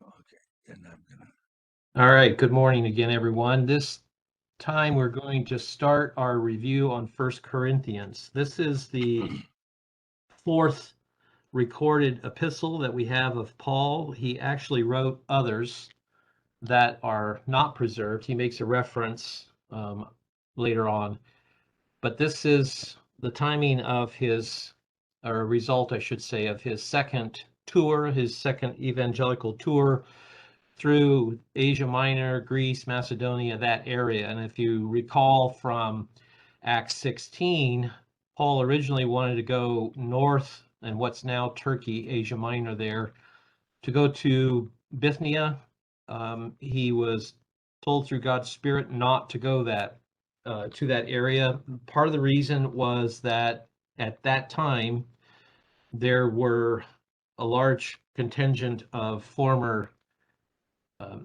Okay, and I'm gonna. All right, good morning again, everyone. This time we're going to start our review on 1 Corinthians. This is the fourth recorded epistle that we have of Paul. He actually wrote others that are not preserved. He makes a reference later on, but this is the timing of his, or result, I should say, of his second tour, his second evangelical tour through Asia Minor, Greece, Macedonia, that area. And if you recall from Acts 16, Paul originally wanted to go north and what's now Turkey, Asia Minor there, to go to Bithynia. He was told through God's Spirit not to go to that area. Part of the reason was that at that time there were a large contingent of former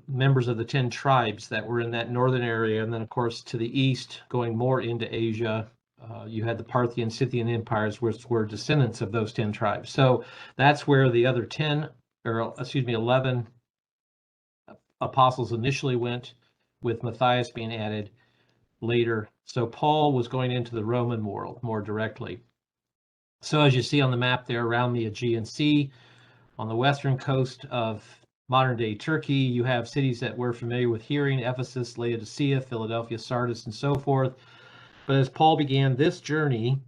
members of the 10 tribes that were in that northern area. And then, of course, to the east, going more into Asia, you had the Parthian, Scythian empires, which were descendants of those 10 tribes. So that's where the other 10, or excuse me, 11 apostles initially went, with Matthias being added later. So Paul was going into the Roman world more directly. So as you see on the map there, around the Aegean Sea, on the western coast of modern-day Turkey, you have cities that we're familiar with hearing: Ephesus, Laodicea, Philadelphia, Sardis, and so forth. But as Paul began this journey,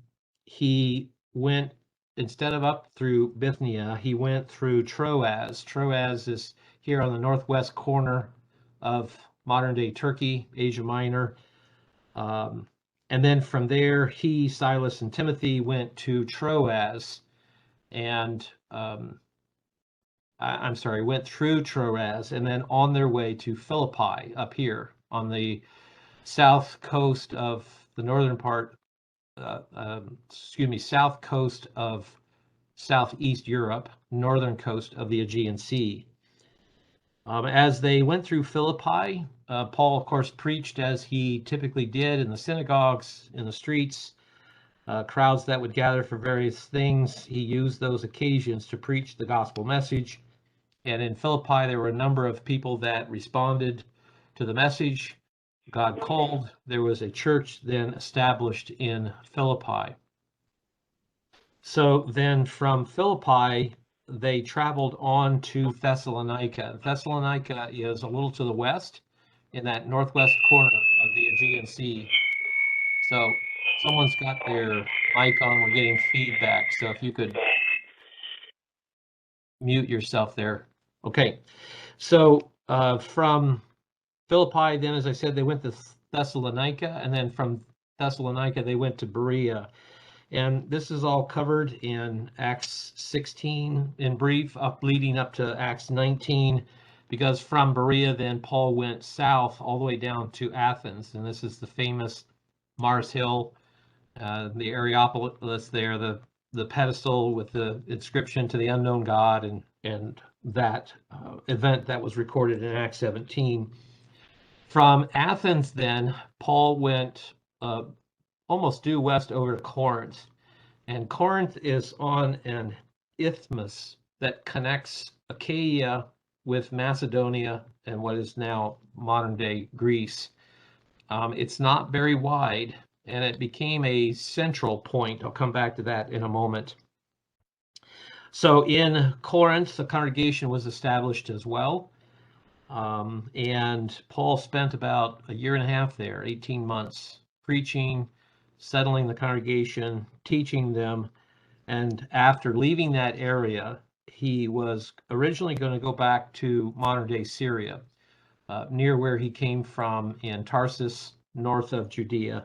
he went, instead of up through Bithynia, he went through Troas. Troas is here on the northwest corner of modern-day Turkey, Asia Minor. And then from there, he, Silas, and Timothy went to Troas, and I'm sorry, went through Troas and then on their way to Philippi up here on the south coast of the northern part, south coast of Southeast Europe, northern coast of the Aegean Sea. As they went through Philippi, Paul, of course, preached as he typically did in the synagogues, in the streets, crowds that would gather for various things. He used those occasions to preach the gospel message. And in Philippi, there were a number of people that responded to the message God called. There was a church then established in Philippi. So then from Philippi, they traveled on to Thessalonica. Thessalonica is a little to the west in that northwest corner of the Aegean Sea. So someone's got their mic on. We're getting feedback. So if you could mute yourself there. Okay. So from Philippi, then, as I said, they went to Thessalonica, and then from Thessalonica, they went to Berea. And this is all covered in Acts 16 in brief, leading up to Acts 19, because from Berea, then Paul went south all the way down to Athens. And this is the famous Mars Hill, the Areopagus there, the pedestal with the inscription to the unknown God, and that event that was recorded in Acts 17. From Athens, then, Paul went almost due west over to Corinth. And Corinth is on an isthmus that connects Achaia with Macedonia and what is now modern-day Greece. It's not very wide, and it became a central point. I'll come back to that in a moment. So in Corinth, the congregation was established as well. And Paul spent about a year and a half there, 18 months, preaching, settling the congregation, teaching them. And after leaving that area, he was originally going to go back to modern-day Syria, near where he came from in Tarsus, north of Judea.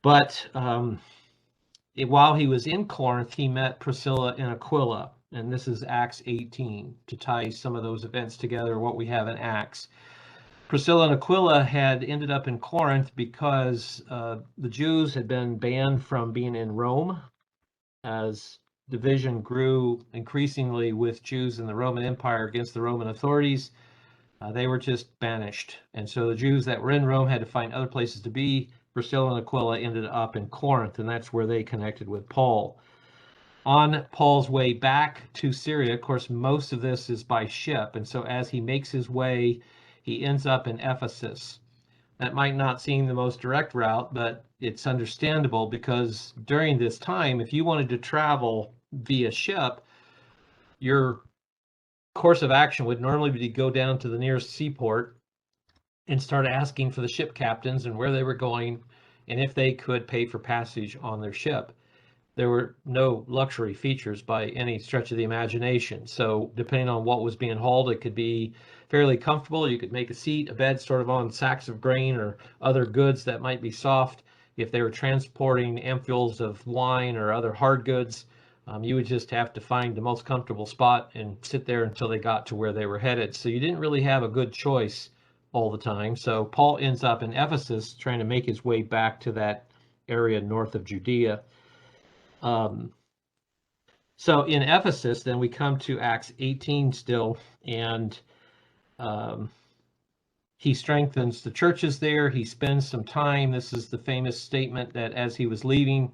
But while he was in Corinth, he met Priscilla and Aquila, and this is Acts 18, to tie some of those events together, what we have in Acts. Priscilla and Aquila had ended up in Corinth because the Jews had been banned from being in Rome. As division grew increasingly with Jews in the Roman Empire against the Roman authorities, they were just banished. And so the Jews that were in Rome had to find other places to be. Priscilla and Aquila ended up in Corinth, and that's where they connected with Paul. on Paul's way back to Syria. Of course, most of this is by ship, and so as he makes his way, he ends up in Ephesus. That might not seem the most direct route, but it's understandable because during this time, if you wanted to travel via ship, your course of action would normally be to go down to the nearest seaport and start asking for the ship captains and where they were going and if they could pay for passage on their ship. There were no luxury features by any stretch of the imagination. So depending on what was being hauled, it could be fairly comfortable. You could make a seat, a bed sort of on sacks of grain or other goods that might be soft. If they were transporting amphiles of wine or other hard goods, you would just have to find the most comfortable spot and sit there until they got to where they were headed. So you didn't really have a good choice all the time. So Paul ends up in Ephesus trying to make his way back to that area north of Judea. So in Ephesus, then we come to Acts 18 still, and he strengthens the churches there. He spends some time. This is the famous statement that as he was leaving,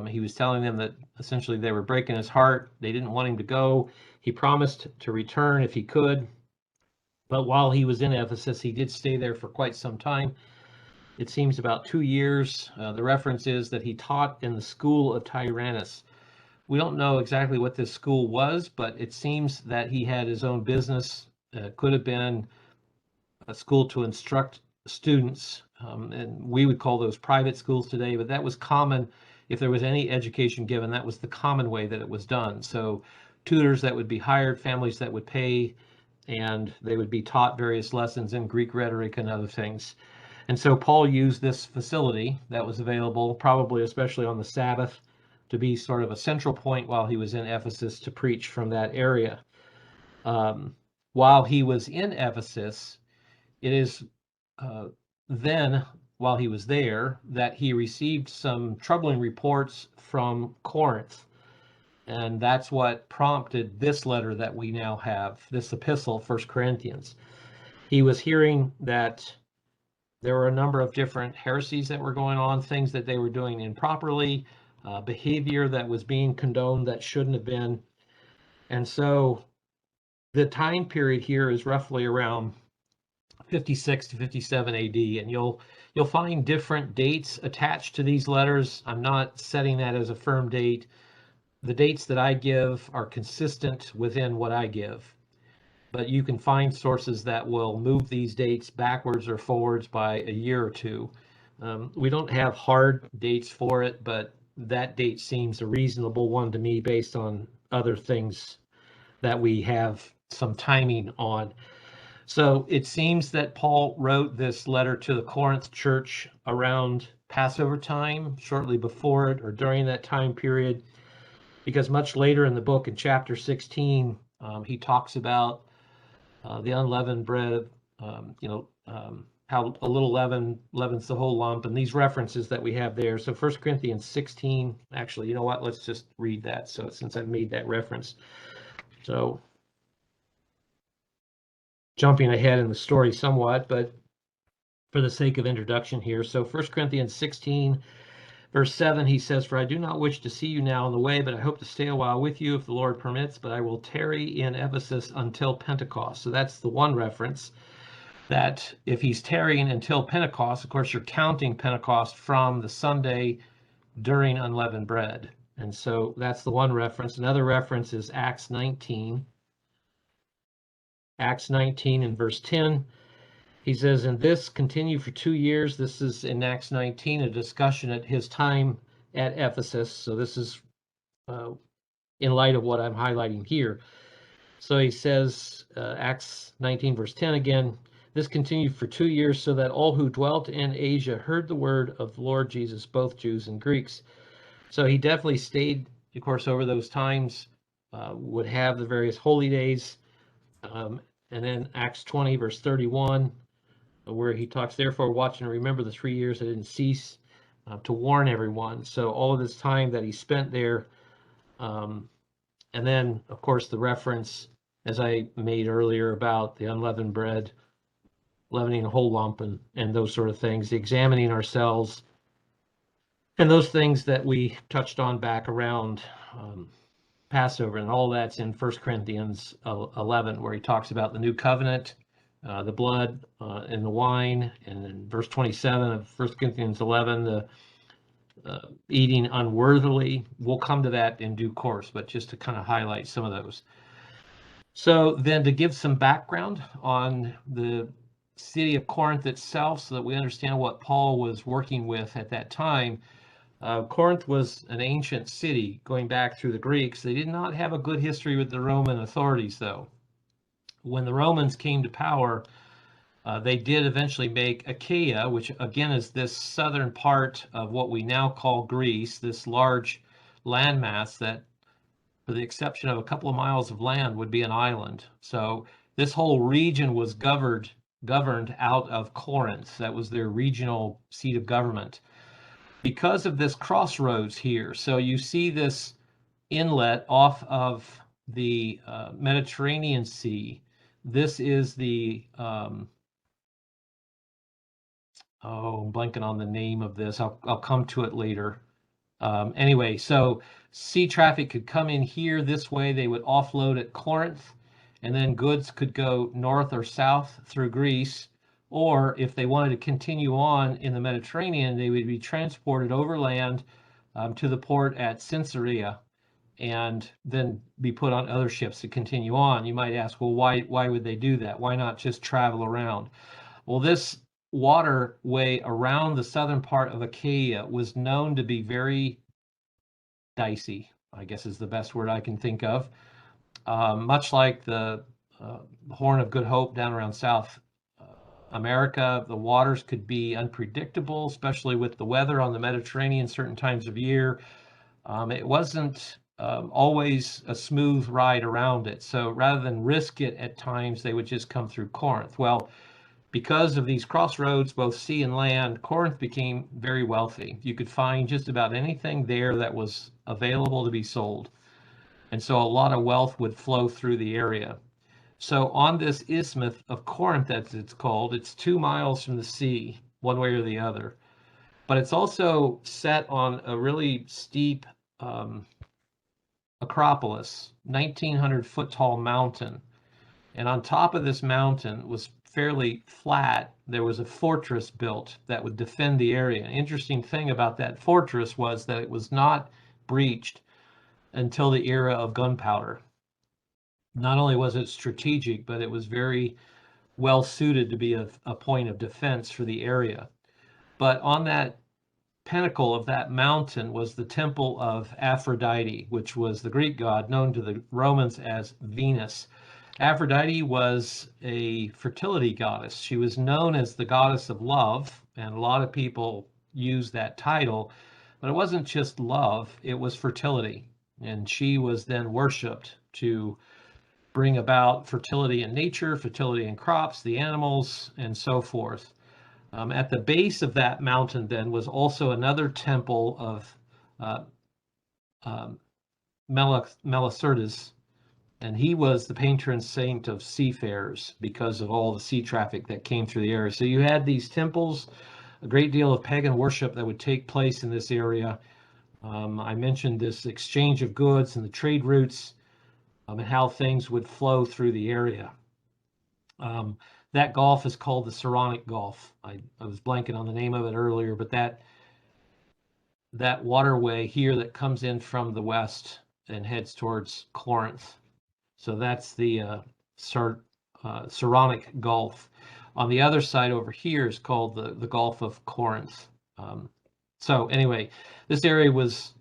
he was telling them that essentially they were breaking his heart. They didn't want him to go. He promised to return if he could. But while he was in Ephesus, he did stay there for quite some time. It seems about 2 years. The reference is that he taught in the school of Tyrannus. We don't know exactly what this school was, but it seems that he had his own business. Could have been a school to instruct students, and we would call those private schools today, but that was common. If there was any education given, that was the common way that it was done. So tutors that would be hired, families that would pay, and they would be taught various lessons in Greek rhetoric and other things. And so Paul used this facility that was available, probably especially on the Sabbath, to be sort of a central point while he was in Ephesus to preach from that area. While he was in Ephesus, it is then, while he was there, that he received some troubling reports from Corinth. And that's what prompted this letter that we now have, this epistle, 1 Corinthians. He was hearing that there were a number of different heresies that were going on, things that they were doing improperly, behavior that was being condoned that shouldn't have been. And so the time period here is roughly around 56 to 57 AD, and you'll find different dates attached to these letters. I'm not setting that as a firm date. The dates that I give are consistent within what I give, but you can find sources that will move these dates backwards or forwards by a year or two. We don't have hard dates for it, but that date seems a reasonable one to me based on other things that we have some timing on. So it seems that Paul wrote this letter to the Corinth church around Passover time, shortly before it or during that time period, because much later in the book, in chapter 16, he talks about the unleavened bread, how a little leaven leavens the whole lump, and these references that we have there. So 1 Corinthians 16, actually, you know what? Let's just read that. So since I've made that reference. So jumping ahead in the story somewhat, but for the sake of introduction here. So 1 Corinthians 16, verse 7, he says, "For I do not wish to see you now on the way, but I hope to stay a while with you if the Lord permits, but I will tarry in Ephesus until Pentecost." So that's the one reference, that if he's tarrying until Pentecost, of course, you're counting Pentecost from the Sunday during unleavened bread. And so that's the one reference. Another reference is Acts 19. Acts 19 and verse 10. He says, "And this continued for 2 years." This is in Acts 19, a discussion at his time at Ephesus. So this is in light of what I'm highlighting here. So he says, Acts 19, verse 10 again, "This continued for 2 years, so that all who dwelt in Asia heard the word of the Lord Jesus, both Jews and Greeks." So he definitely stayed, of course, over those times, would have the various holy days. And then Acts 20, verse 31, where he talks, "Therefore watch and remember the 3 years I didn't cease to warn everyone." So all of this time that he spent there, and then of course the reference, as I made earlier, about the unleavened bread, leavening a whole lump, and those sort of things, examining ourselves, and those things that we touched on back around Passover, and all that's in 1 Corinthians 11, where he talks about the new covenant, the blood and the wine, and in verse 27 of 1 Corinthians 11, the eating unworthily. We'll come to that in due course, but just to kind of highlight some of those. So then, to give some background on the city of Corinth itself, so that we understand what Paul was working with at that time. Corinth was an ancient city going back through the Greeks. They did not have a good history with the Roman authorities, though. When the Romans came to power, they did eventually make Achaia, which again is this southern part of what we now call Greece, this large landmass that, for the exception of a couple of miles of land, would be an island. So this whole region was governed out of Corinth. That was their regional seat of government. Because of this crossroads here, so you see this inlet off of the Mediterranean Sea. This is the I'm blanking on the name of this. I'll come to it later. Anyway, so sea traffic could come in here this way. They would offload at Corinth, and then goods could go north or south through Greece. Or if they wanted to continue on in the Mediterranean, they would be transported overland to the port at Caesarea, and then be put on other ships to continue on. You might ask, well, why would they do that? Why not just travel around? Well, this waterway around the southern part of Achaia was known to be very dicey, I guess is the best word I can think of. Much like the Horn of Good Hope down around South America, the waters could be unpredictable, especially with the weather on the Mediterranean certain times of year. It wasn't always a smooth ride around it. So rather than risk it at times, they would just come through Corinth. Well, because of these crossroads, both sea and land, Corinth became very wealthy. You could find just about anything there that was available to be sold. And so a lot of wealth would flow through the area. So on this Isthmus of Corinth, as it's called, it's 2 miles from the sea, one way or the other. But it's also set on a really steep Acropolis, 1,900-foot tall mountain. And on top of this mountain was fairly flat. There was a fortress built that would defend the area. An interesting thing about that fortress was that it was not breached until the era of gunpowder. Not only was it strategic, but it was very well suited to be a point of defense for the area. But on that pinnacle of that mountain was the Temple of Aphrodite, which was the Greek god known to the Romans as Venus. Aphrodite was a fertility goddess. She was known as the goddess of love, and a lot of people use that title, but it wasn't just love, it was fertility. And she was then worshipped to bring about fertility in nature, fertility in crops, the animals, and so forth. At the base of that mountain then was also another temple of Melicertes, and he was the patron saint of seafarers because of all the sea traffic that came through the area. So you had these temples, a great deal of pagan worship that would take place in this area. I mentioned this exchange of goods and the trade routes, and how things would flow through the area. That gulf is called the Saronic Gulf. I was blanking on the name of it earlier, but that waterway here that comes in from the west and heads towards Corinth. So that's the Saronic Gulf. On the other side over here is called the Gulf of Corinth. So anyway, this area was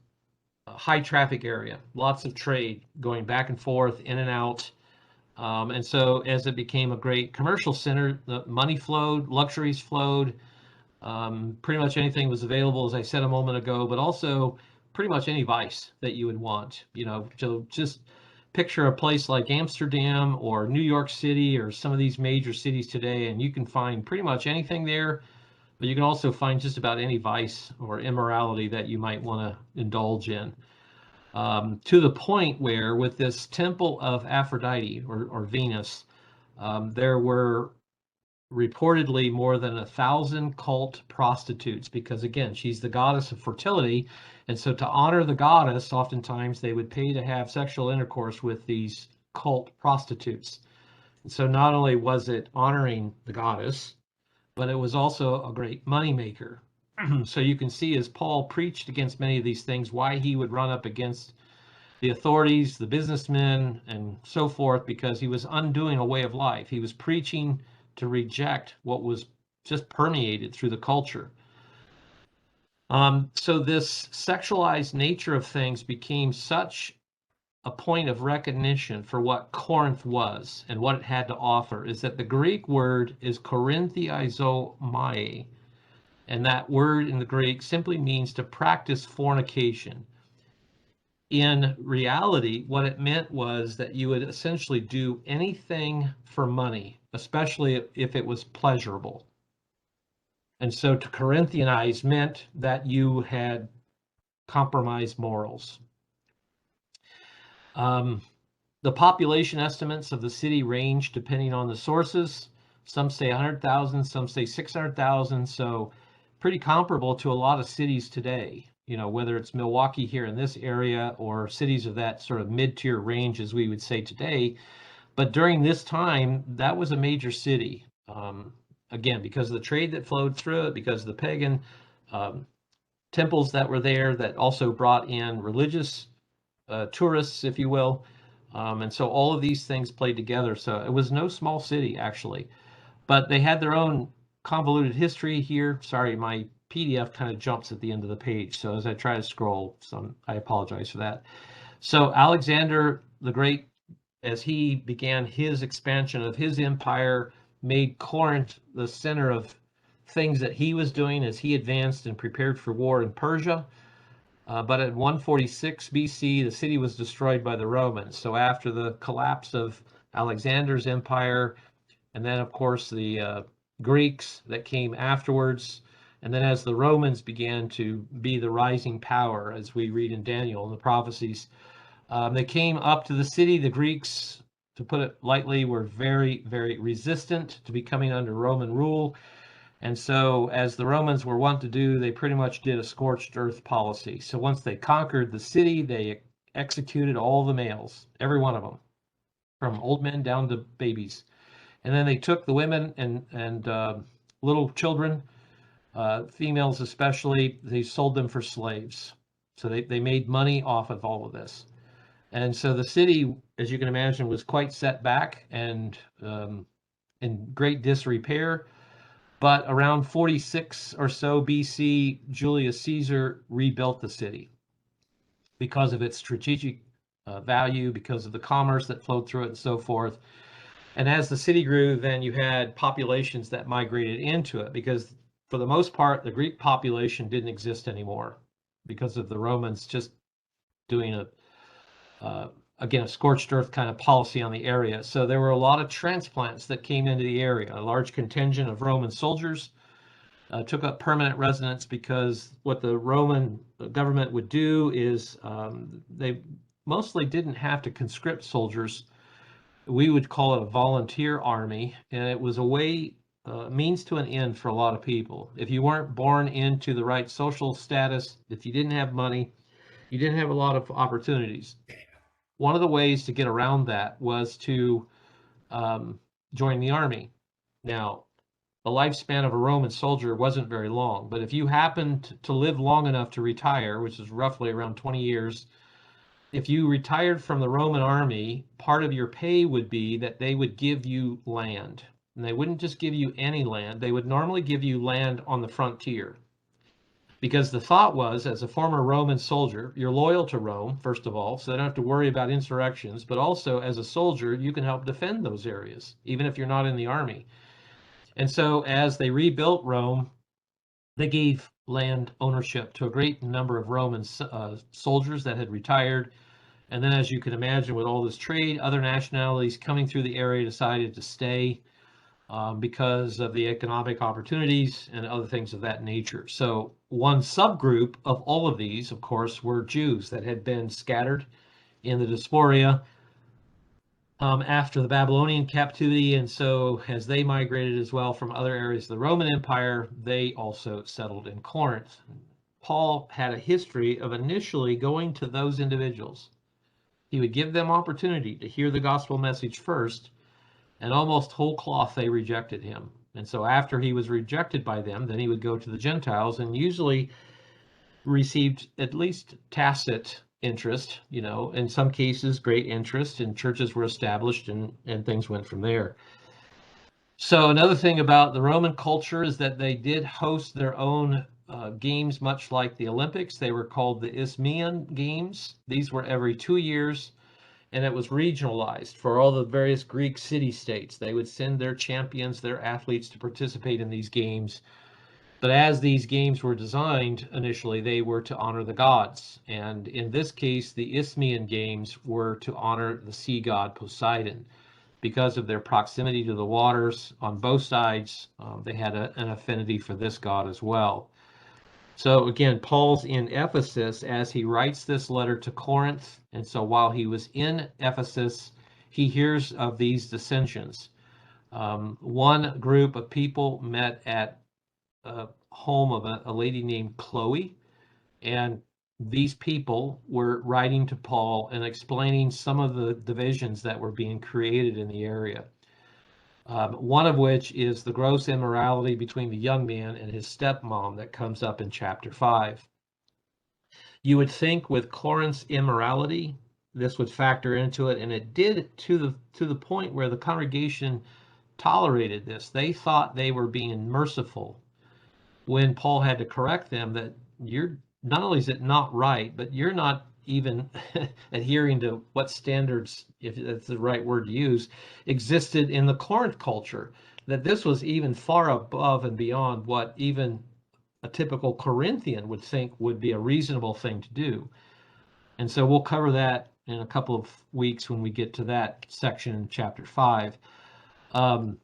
a high traffic area, lots of trade going back and forth, in and out. And so as it became a great commercial center, the money flowed, luxuries flowed, pretty much anything was available, as I said a moment ago, but also pretty much any vice that you would want. So just picture a place like Amsterdam or New York City or some of these major cities today, and you can find pretty much anything there, but you can also find just about any vice or immorality that you might want to indulge in. To the point where with this Temple of Aphrodite or Venus, there were reportedly more than 1,000 cult prostitutes, because again, she's the goddess of fertility, And so to honor the goddess, oftentimes they would pay to have sexual intercourse with these cult prostitutes. And so not only was it honoring the goddess, but it was also a great moneymaker. So you can see as Paul preached against many of these things, why he would run up against the authorities, the businessmen, and so forth, because he was undoing a way of life. He was preaching to reject what was just permeated through the culture. So this sexualized nature of things became such a point of recognition for what Corinth was and what it had to offer, is that the Greek word is korinthiaizomai, and that word in the Greek simply means to practice fornication. In reality, what it meant was that you would essentially do anything for money, especially if it was pleasurable. And so to Corinthianize meant that you had compromised morals. The population estimates of the city range depending on the sources. Some say 100,000, some say 600,000. So pretty comparable to a lot of cities today, whether it's Milwaukee here in this area or cities of that sort of mid-tier range, as we would say today. But during this time, that was a major city. Again, because of the trade that flowed through it, because of the pagan temples that were there that also brought in religious tourists, if you will. And so all of these things played together. So it was no small city, actually. But they had their own convoluted history here. Sorry, my PDF kind of jumps at the end of the page. So as I try to scroll, I apologize for that. So Alexander the Great, as he began his expansion of his empire, made Corinth the center of things that he was doing as he advanced and prepared for war in Persia. But at 146 BC, the city was destroyed by the Romans. So after the collapse of Alexander's empire, and then, of course, the Greeks that came afterwards, and then as the Romans began to be the rising power, as we read in Daniel and the prophecies, they came up to the city. The Greeks, to put it lightly, were very, very resistant to becoming under Roman rule. And so, as the Romans were wont to do, they pretty much did a scorched earth policy. So once they conquered the city, they executed all the males, every one of them, from old men down to babies. And then they took the women and little children, females especially, they sold them for slaves. So they made money off of all of this. And so the city, as you can imagine, was quite set back and in great disrepair. But around 46 or so BC, Julius Caesar rebuilt the city because of its strategic value, because of the commerce that flowed through it and so forth. And as the city grew, then you had populations that migrated into it, because for the most part, the Greek population didn't exist anymore because of the Romans just doing again, a scorched earth kind of policy on the area. So there were a lot of transplants that came into the area. A large contingent of Roman soldiers took up permanent residence, because what the Roman government would do is they mostly didn't have to conscript soldiers. We would call it a volunteer army, and it was a way, means to an end for a lot of people. If you weren't born into the right social status, if you didn't have money, you didn't have a lot of opportunities. One of the ways to get around that was to join the army. Now, the lifespan of a Roman soldier wasn't very long, but if you happened to live long enough to retire, which is roughly around 20 years, if you retired from the Roman army, part of your pay would be that they would give you land. And they wouldn't just give you any land, they would normally give you land on the frontier. Because the thought was, as a former Roman soldier, you're loyal to Rome, first of all, so they don't have to worry about insurrections, but also as a soldier, you can help defend those areas, even if you're not in the army. And so as they rebuilt Rome, they gave land ownership to a great number of Roman soldiers that had retired. And then, as you can imagine, with all this trade, other nationalities coming through the area decided to stay because of the economic opportunities and other things of that nature. So one subgroup of all of these, of course, were Jews that had been scattered in the diaspora after the Babylonian captivity. And so as they migrated as well from other areas of the Roman Empire, they also settled in Corinth. Paul had a history of initially going to those individuals. He would give them opportunity to hear the gospel message first, and almost whole cloth they rejected him. And so after he was rejected by them, then he would go to the Gentiles and usually received at least tacit interest, in some cases great interest, and churches were established and things went from there. So another thing about the Roman culture is that they did host their own games, much like the Olympics. They were called the Ismian Games. These were every 2 years, and it was regionalized for all the various Greek city-states. They would send their champions, their athletes, to participate in these games. But as these games were designed initially, they were to honor the gods. And in this case, the Isthmian Games were to honor the sea god Poseidon. Because of their proximity to the waters on both sides, they had an affinity for this god as well. So again, Paul's in Ephesus as he writes this letter to Corinth. And so while he was in Ephesus, he hears of these dissensions. One group of people met at a home of a lady named Chloe, and these people were writing to Paul and explaining some of the divisions that were being created in the area. One of which is the gross immorality between the young man and his stepmom that comes up in chapter 5. You would think with Corinth's immorality, this would factor into it, and it did to the point where the congregation tolerated this. They thought they were being merciful when Paul had to correct them that you're not only is it not right, but you're not even adhering to what standards, if that's the right word to use, existed in the Corinth culture, that this was even far above and beyond what even a typical Corinthian would think would be a reasonable thing to do. And so we'll cover that in a couple of weeks when we get to that section in chapter 5. Paul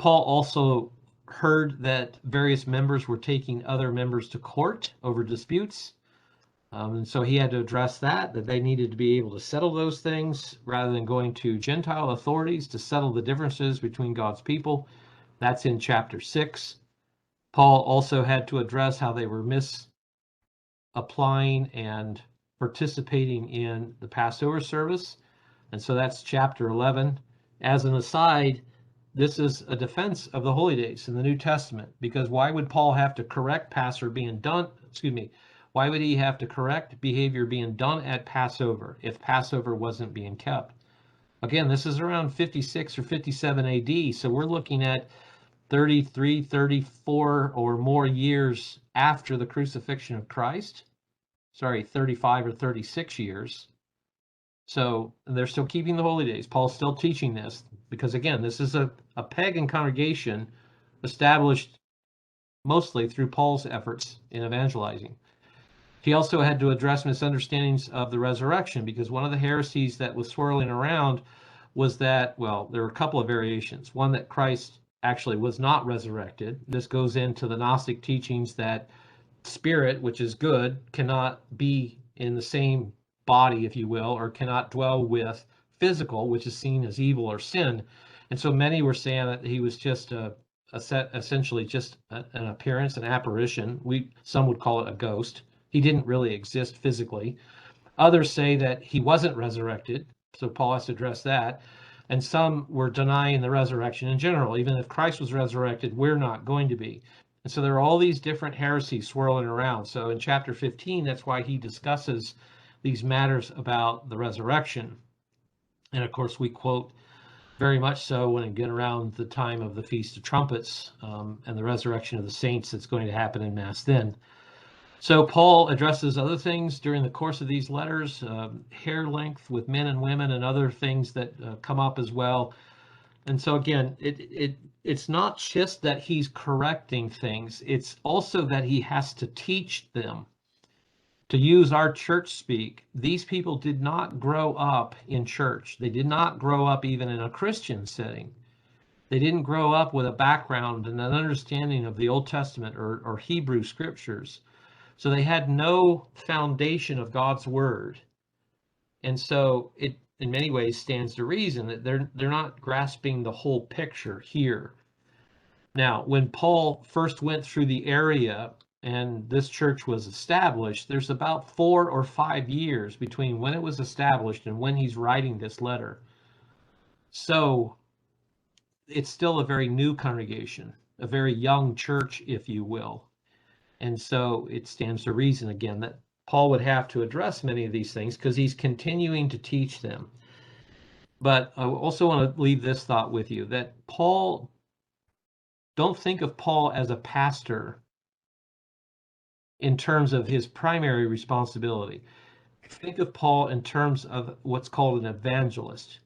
also heard that various members were taking other members to court over disputes. And so he had to address that they needed to be able to settle those things rather than going to Gentile authorities to settle the differences between God's people. That's in chapter 6. Paul also had to address how they were misapplying and participating in the Passover service. And so that's chapter 11. As an aside, this is a defense of the holy days in the New Testament, because why would Paul have to correct why would he have to correct behavior being done at Passover if Passover wasn't being kept? Again, this is around 56 or 57 AD, so we're looking at 33, 34 or more years after the crucifixion of Christ. 35 or 36 years. So they're still keeping the holy days. Paul's still teaching this because, again, this is a pagan congregation established mostly through Paul's efforts in evangelizing. He also had to address misunderstandings of the resurrection, because one of the heresies that was swirling around was that, well, there were a couple of variations. One, that Christ actually was not resurrected. This goes into the Gnostic teachings that spirit, which is good, cannot be in the same body, if you will, or cannot dwell with physical, which is seen as evil or sin. And so many were saying that he was just essentially just an appearance, an apparition. Some would call it a ghost. He didn't really exist physically. Others say that he wasn't resurrected, so Paul has to address that. And some were denying the resurrection in general. Even if Christ was resurrected, we're not going to be. And so there are all these different heresies swirling around. So in chapter 15, that's why he discusses these matters about the resurrection. And of course, we quote very much so when we get around the time of the Feast of Trumpets and the resurrection of the saints that's going to happen in Mass then. So Paul addresses other things during the course of these letters, hair length with men and women and other things that come up as well. And so again, it's not just that he's correcting things, it's also that he has to teach them. To use our church speak, these people did not grow up in church. They did not grow up even in a Christian setting. They didn't grow up with a background and an understanding of the Old Testament or Hebrew scriptures. So they had no foundation of God's word. And so it, in many ways, stands to reason that they're not grasping the whole picture here. Now, when Paul first went through the area and this church was established, there's about 4 or 5 years between when it was established and when he's writing this letter. So it's still a very new congregation, a very young church, if you will. And so it stands to reason, again, that Paul would have to address many of these things because he's continuing to teach them. But I also want to leave this thought with you, that Paul, don't think of Paul as a pastor in terms of his primary responsibility. Think of Paul in terms of what's called an evangelist.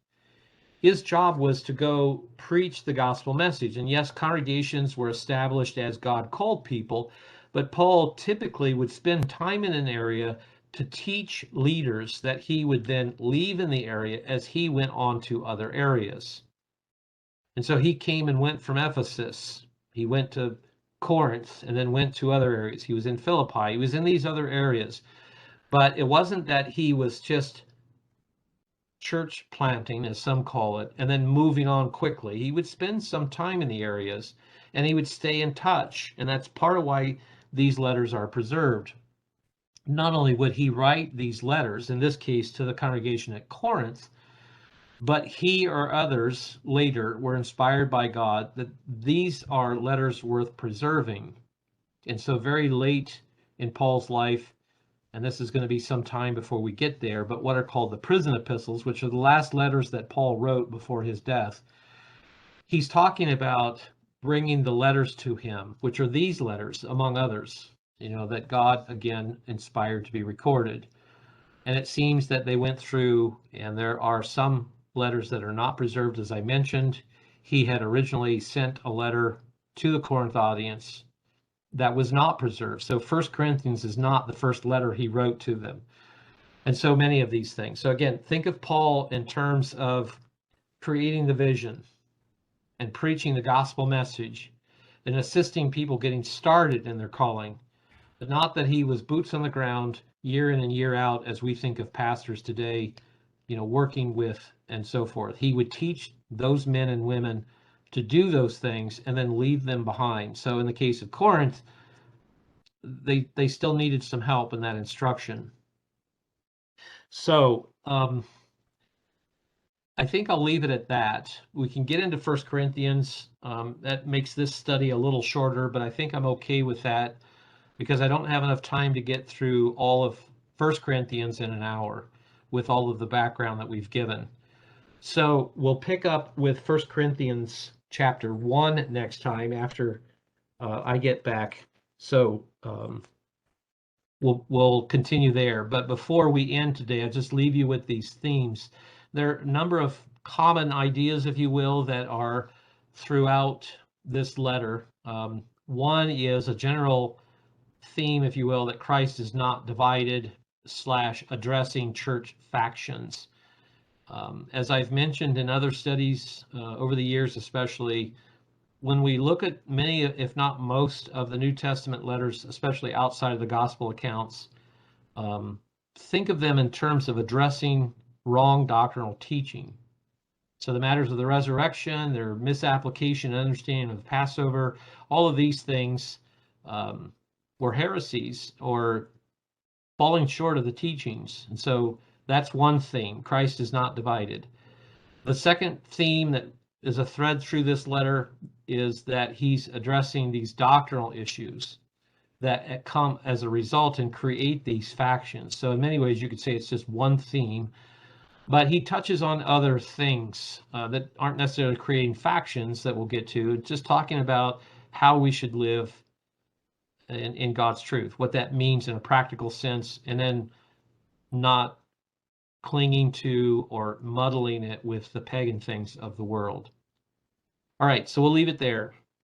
His job was to go preach the gospel message. And yes, congregations were established as God called people, but Paul typically would spend time in an area to teach leaders that he would then leave in the area as he went on to other areas. And so he came and went from Ephesus. He went to Corinth and then went to other areas. He was in Philippi. He was in these other areas. But it wasn't that he was just church planting, as some call it, and then moving on quickly. He would spend some time in the areas and he would stay in touch. And that's part of why these letters are preserved. Not only would he write these letters, in this case to the congregation at Corinth, but he or others later were inspired by God that these are letters worth preserving. And so very late in Paul's life, and this is going to be some time before we get there, but what are called the Prison Epistles, which are the last letters that Paul wrote before his death, he's talking about bringing the letters to him, which are these letters, among others, that God, again, inspired to be recorded. And it seems that they went through, and there are some letters that are not preserved, as I mentioned. He had originally sent a letter to the Corinth audience that was not preserved. So 1 Corinthians is not the first letter he wrote to them. And so many of these things. So again, think of Paul in terms of creating the vision and preaching the gospel message and assisting people getting started in their calling, but not that he was boots on the ground year in and year out as we think of pastors today, working with and so forth. He would teach those men and women to do those things and then leave them behind. So in the case of Corinth, they still needed some help in that instruction. So I think I'll leave it at that. We can get into 1 Corinthians. That makes this study a little shorter, but I think I'm okay with that because I don't have enough time to get through all of 1 Corinthians in an hour with all of the background that we've given. So we'll pick up with 1 Corinthians chapter 1 next time after I get back. So we'll continue there. But before we end today, I'll just leave you with these themes. There are a number of common ideas, if you will, that are throughout this letter. One is a general theme, if you will, that Christ is not divided / addressing church factions. As I've mentioned in other studies over the years, especially, when we look at many, if not most, of the New Testament letters, especially outside of the gospel accounts, think of them in terms of addressing wrong doctrinal teaching. So the matters of the resurrection, their misapplication and understanding of the Passover, all of these things were heresies or falling short of the teachings. And so that's one theme. Christ is not divided. The second theme that is a thread through this letter is that he's addressing these doctrinal issues that come as a result and create these factions. So in many ways, you could say it's just one theme, but he touches on other things that aren't necessarily creating factions that we'll get to, just talking about how we should live in God's truth, what that means in a practical sense, and then not clinging to or muddling it with the pagan things of the world. All right, so we'll leave it there.